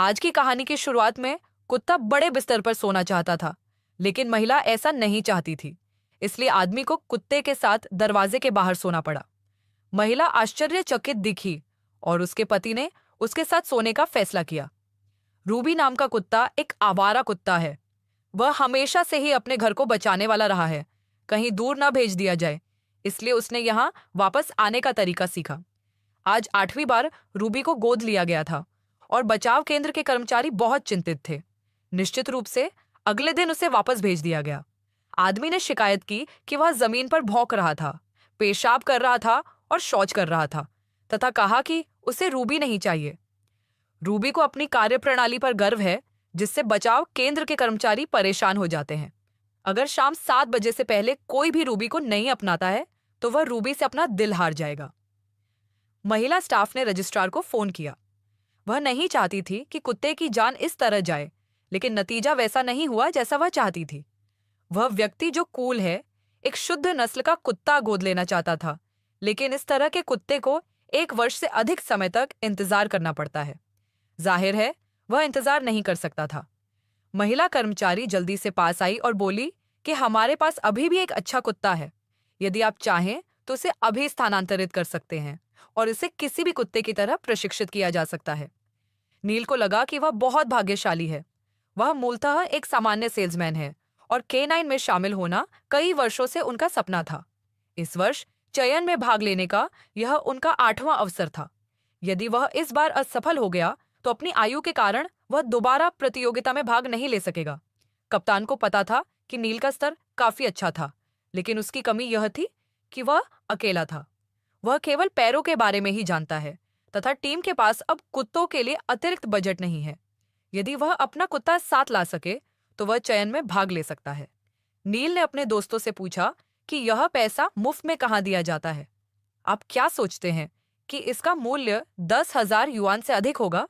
आज की कहानी की शुरुआत में कुत्ता बड़े बिस्तर पर सोना चाहता था, लेकिन महिला ऐसा नहीं चाहती थी। इसलिए आदमी को कुत्ते के साथ दरवाजे के बाहर सोना पड़ा। महिला आश्चर्यचकित दिखी और उसके पति ने उसके साथ सोने का फैसला किया। रूबी नाम का कुत्ता एक आवारा कुत्ता है। वह हमेशा से ही अपने घर को बचाने वाला रहा है, कहीं दूर ना भेज दिया जाए, इसलिए उसने यहाँ वापस आने का तरीका सीखा। आज 8वीं बार रूबी को गोद लिया गया था और बचाव केंद्र के कर्मचारी बहुत चिंतित थे। निश्चित रूप से अगले दिन उसे वापस भेज दिया गया। आदमी ने शिकायत की कि वह जमीन पर भौंक रहा था, पेशाब कर रहा था और शौच कर रहा था, तथा कहा कि उसे रूबी नहीं चाहिए। रूबी को अपनी कार्यप्रणाली पर गर्व है, जिससे बचाव केंद्र के कर्मचारी परेशान हो जाते हैं। अगर शाम 7 बजे से पहले कोई भी रूबी को नहीं अपनाता है, तो वह रूबी से अपना दिल हार जाएगा। महिला स्टाफ ने रजिस्ट्रार को फोन किया। वह नहीं चाहती थी कि कुत्ते की जान इस तरह जाए, लेकिन नतीजा वैसा नहीं हुआ जैसा वह चाहती थी। वह व्यक्ति जो कूल है, एक शुद्ध नस्ल का कुत्ता गोद लेना चाहता था, लेकिन इस तरह के कुत्ते को 1 वर्ष से अधिक समय तक इंतजार करना पड़ता है। जाहिर है, वह इंतजार नहीं कर सकता था। महिला कर्मचारी जल्दी से पास आई और बोली कि हमारे पास अभी भी एक अच्छा कुत्ता है। यदि आप चाहें तो उसे अभी स्थानांतरित कर सकते हैं और इसे किसी भी कुत्ते की तरह प्रशिक्षित किया जा सकता है। नील को लगा कि वह बहुत भाग्यशाली है। वह मूलतः एक सामान्य सेल्समैन है और K9 में शामिल होना कई वर्षों से उनका सपना था। इस वर्ष चयन में भाग लेने का यह उनका 8वां अवसर था। यदि वह इस बार असफल हो गया तो अपनी आयु के कारण वह दोबारा प्रतियोगिता में भाग नहीं ले सकेगा। कप्तान को पता था कि नील का स्तर काफी अच्छा था, लेकिन उसकी कमी यह थी कि वह अकेला था। वह केवल पैरों के बारे में ही जानता है तथा टीम के पास अब कुत्तों के लिए अतिरिक्त बजट नहीं है। यदि वह अपना कुत्ता साथ ला सके तो वह चयन में भाग ले सकता है। नील ने अपने दोस्तों से पूछा कि यह पैसा मुफ्त में कहाँ दिया जाता है। आप क्या सोचते हैं कि इसका मूल्य 10,000 युआन से अधिक होगा?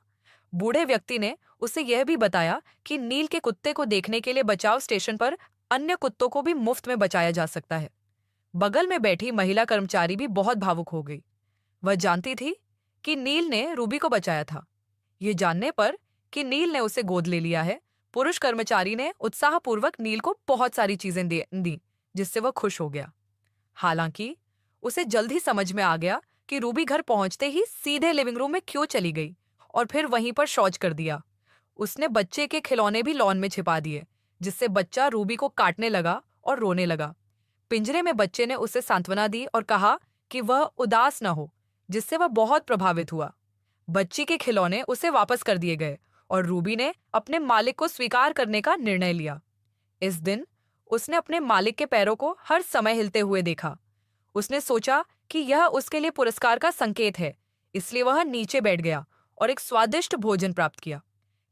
बूढ़े व्यक्ति ने उसे यह भी बताया कि नील के कुत्ते को देखने के लिए बचाव स्टेशन पर अन्य कुत्तों को भी मुफ्त में बचाया जा सकता है। बगल में बैठी महिला कर्मचारी भी बहुत भावुक हो गई। वह जानती थी कि नील ने रूबी को बचाया था। ये जानने पर कि नील ने उसे गोद ले लिया है, पुरुष कर्मचारी ने उत्साहपूर्वक नील को बहुत सारी चीजें दी, जिससे वह खुश हो गया। हालांकि उसे जल्द ही समझ में आ गया कि रूबी घर पहुंचते ही सीधे लिविंग रूम में क्यों चली गई और फिर वहीं पर शौच कर दिया। उसने बच्चे के खिलौने भी लॉन में छिपा दिए, जिससे बच्चा रूबी को काटने लगा और रोने लगा। पिंजरे में बच्चे ने उसे सांत्वना दी और कहा कि वह उदास न हो, जिससे वह बहुत प्रभावित हुआ। बच्ची के खिलौने उसे वापस कर दिए गए और रूबी ने अपने मालिक को स्वीकार करने का निर्णय लिया। इस दिन उसने अपने मालिक के पैरों को हर समय हिलते हुए देखा। उसने सोचा कि यह उसके लिए पुरस्कार का संकेत है, इसलिए वह नीचे बैठ गया और एक स्वादिष्ट भोजन प्राप्त किया।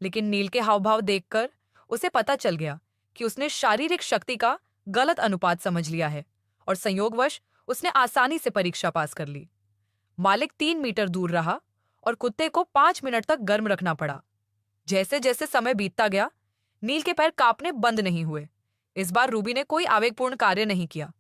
लेकिन नील के हावभाव देखकर उसे पता चल गया कि उसने शारीरिक शक्ति का गलत अनुपात समझ लिया है और संयोगवश उसने आसानी से परीक्षा पास कर ली। मालिक 3 मीटर दूर रहा और कुत्ते को 5 मिनट तक गर्म रखना पड़ा। जैसे जैसे समय बीतता गया, नील के पैर कांपने बंद नहीं हुए। इस बार रूबी ने कोई आवेगपूर्ण कार्य नहीं किया।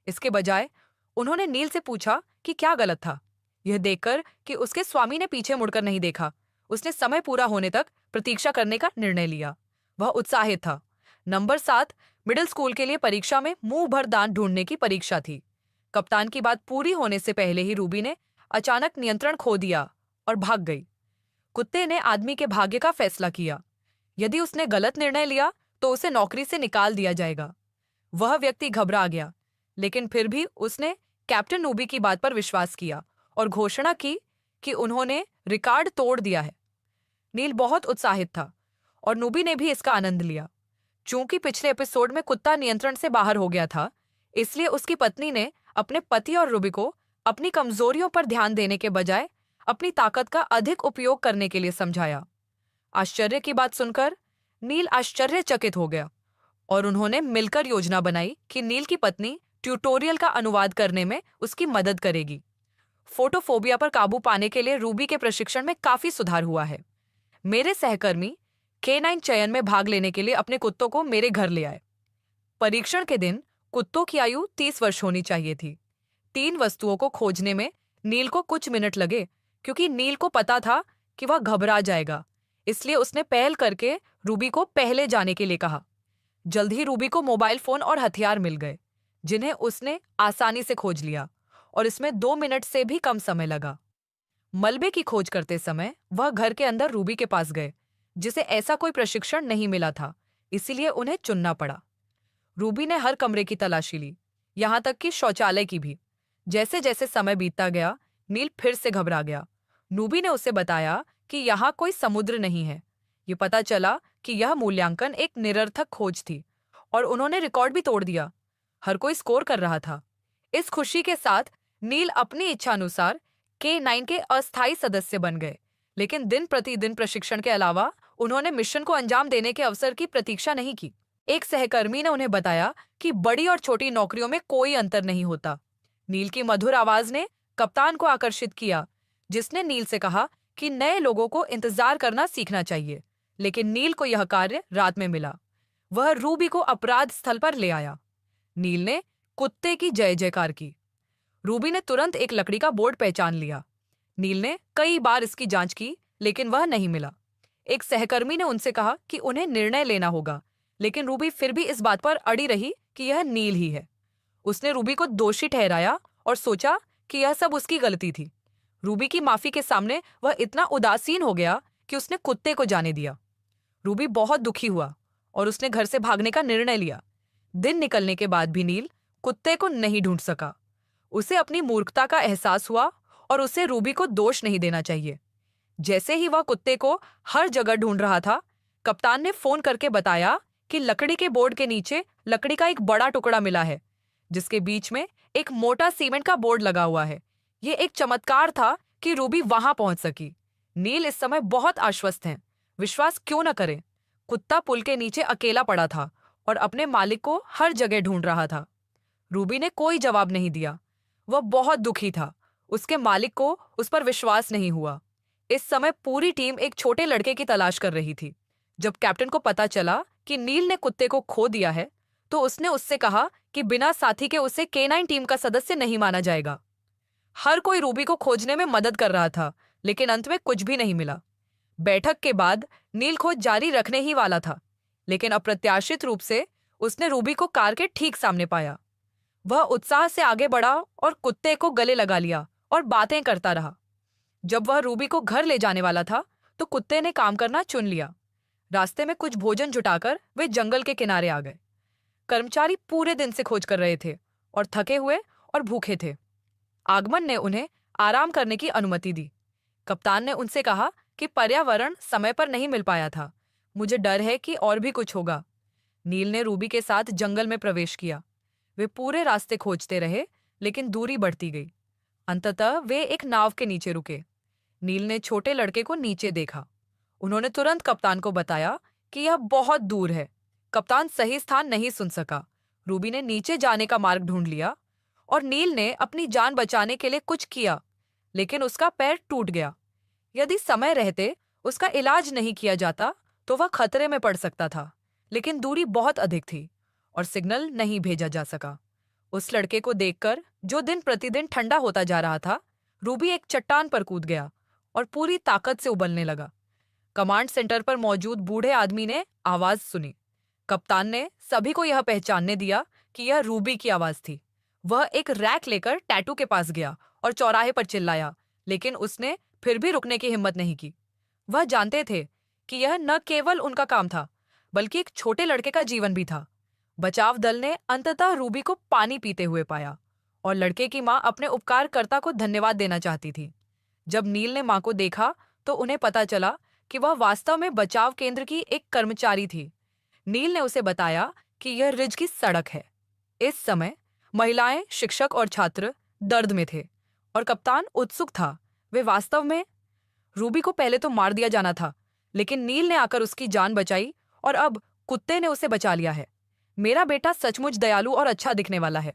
इसके बजाय उन्होंने नील से पूछा कि क्या गलत था। यह देखकर कि उसके स्वामी ने पीछे मुड़कर नहीं देखा, उसने समय पूरा होने तक प्रतीक्षा करने का निर्णय लिया। वह उत्साहित था। नंबर 7 मिडिल स्कूल के लिए परीक्षा में मुंह भर दांत ढूंढने की परीक्षा थी। कप्तान की बात पूरी होने से पहले ही रूबी ने अचानक नियंत्रण खो दिया और भाग गई। कुत्ते ने आदमी के भाग्य का फैसला किया। यदि उसने गलत निर्णय लिया तो उसे नौकरी से निकाल दिया जाएगा। वह व्यक्ति घबरा गया, लेकिन फिर भी उसने कैप्टन नूबी की बात पर विश्वास किया और घोषणा की कि उन्होंने रिकॉर्ड तोड़ दिया है। नील बहुत उत्साहित था और नूबी ने भी इसका आनंद लिया। चूंकि पिछले एपिसोड में कुत्ता नियंत्रण से बाहर हो गया था, इसलिए उसकी पत्नी ने अपने पति और रूबी को अपनी कमजोरियों पर ध्यान देने के बजाय अपनी ताकत का अधिक उपयोग करने के लिए समझाया। आश्चर्य की बात सुनकर नील आश्चर्यचकित हो गया और उन्होंने मिलकर योजना बनाई कि नील की पत्नी ट्यूटोरियल का अनुवाद करने में उसकी मदद करेगी। फोटोफोबिया पर काबू पाने के लिए रूबी के प्रशिक्षण में काफी सुधार हुआ है। मेरे सहकर्मी K9 चयन में भाग लेने के लिए अपने कुत्तों को मेरे घर ले आए। परीक्षण के दिन कुत्तों की आयु 30 वर्ष होनी चाहिए थी। 3 वस्तुओं को खोजने में नील को कुछ मिनट लगे, क्योंकि नील को पता था कि वह घबरा जाएगा। इसलिए उसने पहल करके रूबी को पहले जाने के लिए कहा। जल्द ही रूबी को मोबाइल फोन और हथियार मिल गए, जिन्हें उसने आसानी से खोज लिया, और इसमें 2 मिनट से भी कम समय लगा। मलबे की खोज करते समय वह घर के अंदर रूबी के पास गए, जिसे ऐसा कोई प्रशिक्षण नहीं मिला था, इसीलिए उन्हें चुनना पड़ा। रूबी ने हर कमरे की तलाशी ली, यहाँ तक कि शौचालय की भी। जैसे जैसे समय बीतता गया, नील फिर से घबरा गया। रूबी ने उसे बताया कि यहाँ कोई समुद्र नहीं है। ये पता चला कि यह मूल्यांकन एक निरर्थक खोज थी, और उन्होंने रिकॉर्ड भी तोड़ दिया। हर कोई स्कोर कर रहा था। इस खुशी के साथ नील अपनी इच्छा अनुसार K9 के अस्थायी सदस्य बन गए, लेकिन दिन प्रतिदिन प्रशिक्षण के अलावा उन्होंने मिशन को अंजाम देने के अवसर की प्रतीक्षा नहीं की। एक सहकर्मी ने उन्हें बताया कि बड़ी और छोटी नौकरियों में कोई अंतर नहीं होता। नील की मधुर आवाज ने कप्तान को आकर्षित किया, जिसने नील से कहा कि नए लोगों को इंतजार करना सीखना चाहिए। लेकिन नील को यह कार्य रात में मिला। वह रूबी को अपराध स्थल पर ले आया। नील ने कुत्ते की जय जयकार की। रूबी ने तुरंत एक लकड़ी का बोर्ड पहचान लिया। नील ने कई बार इसकी जांच की, लेकिन वह नहीं मिला। एक सहकर्मी ने उनसे कहा कि उन्हें निर्णय लेना होगा, लेकिन रूबी फिर भी इस बात पर अड़ी रही कि यह नील ही है। उसने रूबी को दोषी ठहराया और सोचा कि यह सब उसकी गलती थी। रूबी की माफी के सामने वह इतना उदासीन हो गया कि उसने कुत्ते को जाने दिया। रूबी बहुत दुखी हुआ और उसने घर से भागने का निर्णय लिया। दिन निकलने के बाद भी नील कुत्ते को नहीं ढूंढ सका। उसे अपनी मूर्खता का एहसास हुआ और उसे रूबी को दोष नहीं देना चाहिए। जैसे ही वह कुत्ते को हर जगह ढूंढ रहा था, कप्तान ने फोन करके बताया कि लकड़ी के बोर्ड के नीचे लकड़ी का एक बड़ा टुकड़ा मिला है, जिसके बीच में एक मोटा सीमेंट का बोर्ड लगा हुआ है। ये एक चमत्कार था कि रूबी वहां पहुंच सकी। नील इस समय बहुत आश्वस्त हैं। विश्वास क्यों न करें, कुत्ता पुल के नीचे अकेला पड़ा था और अपने मालिक को हर जगह ढूंढ रहा था। रूबी ने कोई जवाब नहीं दिया। वह बहुत दुखी था। उसके मालिक को उस पर विश्वास नहीं हुआ। इस समय पूरी टीम एक छोटे लड़के की तलाश कर रही थी। जब कैप्टन को पता चला कि नील ने कुत्ते को खो दिया है, तो उसने उससे कहा कि बिना साथी के उसे K9 टीम का सदस्य नहीं माना जाएगा। हर कोई रूबी को खोजने में मदद कर रहा था, लेकिन अंत में कुछ भी नहीं मिला। बैठक के बाद नील खोज जारी रखने ही वाला था, लेकिन अप्रत्याशित रूप से उसने रूबी को कार के ठीक सामने पाया। वह उत्साह से आगे बढ़ा और कुत्ते को गले लगा लिया और बातें करता रहा। जब वह रूबी को घर ले जाने वाला था, तो कुत्ते ने काम करना चुन लिया। रास्ते में कुछ भोजन जुटाकर वे जंगल के किनारे आ गए। कर्मचारी पूरे दिन से खोज कर रहे थे और थके हुए और भूखे थे। आगमन ने उन्हें आराम करने की अनुमति दी। कप्तान ने उनसे कहा कि पर्यावरण समय पर नहीं मिल पाया था। मुझे डर है कि और भी कुछ होगा। नील ने रूबी के साथ जंगल में प्रवेश किया। वे पूरे रास्ते खोजते रहे, लेकिन दूरी बढ़ती गई। अंततः वे एक नाव के नीचे रुके। नील ने छोटे लड़के को नीचे देखा। उन्होंने तुरंत कप्तान को बताया कि यह बहुत दूर है। कप्तान सही स्थान नहीं सुन सका। रूबी ने नीचे जाने का मार्ग ढूंढ लिया और नील ने अपनी जान बचाने के लिए कुछ किया, लेकिन उसका पैर टूट गया। यदि समय रहते उसका इलाज नहीं किया जाता तो वह खतरे में पड़ सकता था, लेकिन दूरी बहुत अधिक थी और सिग्नल नहीं भेजा जा सका। उस लड़के को देखकर, जो दिन प्रतिदिन ठंडा होता जा रहा था, रूबी एक चट्टान पर कूद गया और पूरी ताकत से उबलने लगा। कमांड सेंटर पर मौजूद बूढ़े आदमी ने आवाज सुनी। कप्तान ने सभी को यह पहचानने दिया कि यह रूबी की आवाज थी। वह एक रैक लेकर टैटू के पास गया और चौराहे पर चिल्लाया, लेकिन उसने फिर भी रुकने की हिम्मत नहीं की। वह जानते थे कि यह न केवल उनका काम था, बल्कि एक छोटे लड़के का जीवन भी था। बचाव दल ने अंततः रूबी को पानी पीते हुए पाया और लड़के की मां अपने उपकारकर्ता को धन्यवाद देना चाहती थी। जब नील ने मां को देखा तो उन्हें पता चला कि वह वास्तव में बचाव केंद्र की एक कर्मचारी थी। नील ने उसे बताया कि यह रिज की सड़क है। इस समय महिलाएं, शिक्षक और छात्र दर्द में थे और कप्तान उत्सुक था। वे वास्तव में रूबी को पहले तो मार दिया जाना था, लेकिन नील ने आकर उसकी जान बचाई और अब कुत्ते ने उसे बचा लिया है। मेरा बेटा सचमुच दयालु और अच्छा दिखने वाला है।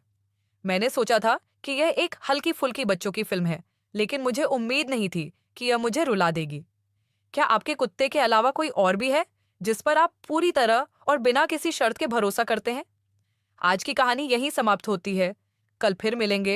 मैंने सोचा था कि यह एक हल्की फुल्की बच्चों की फिल्म है, लेकिन मुझे उम्मीद नहीं थी कि यह मुझे रुला देगी। क्या आपके कुत्ते के अलावा कोई और भी है जिस पर आप पूरी तरह और बिना किसी शर्त के भरोसा करते हैं? आज की कहानी यहीं समाप्त होती है। कल फिर मिलेंगे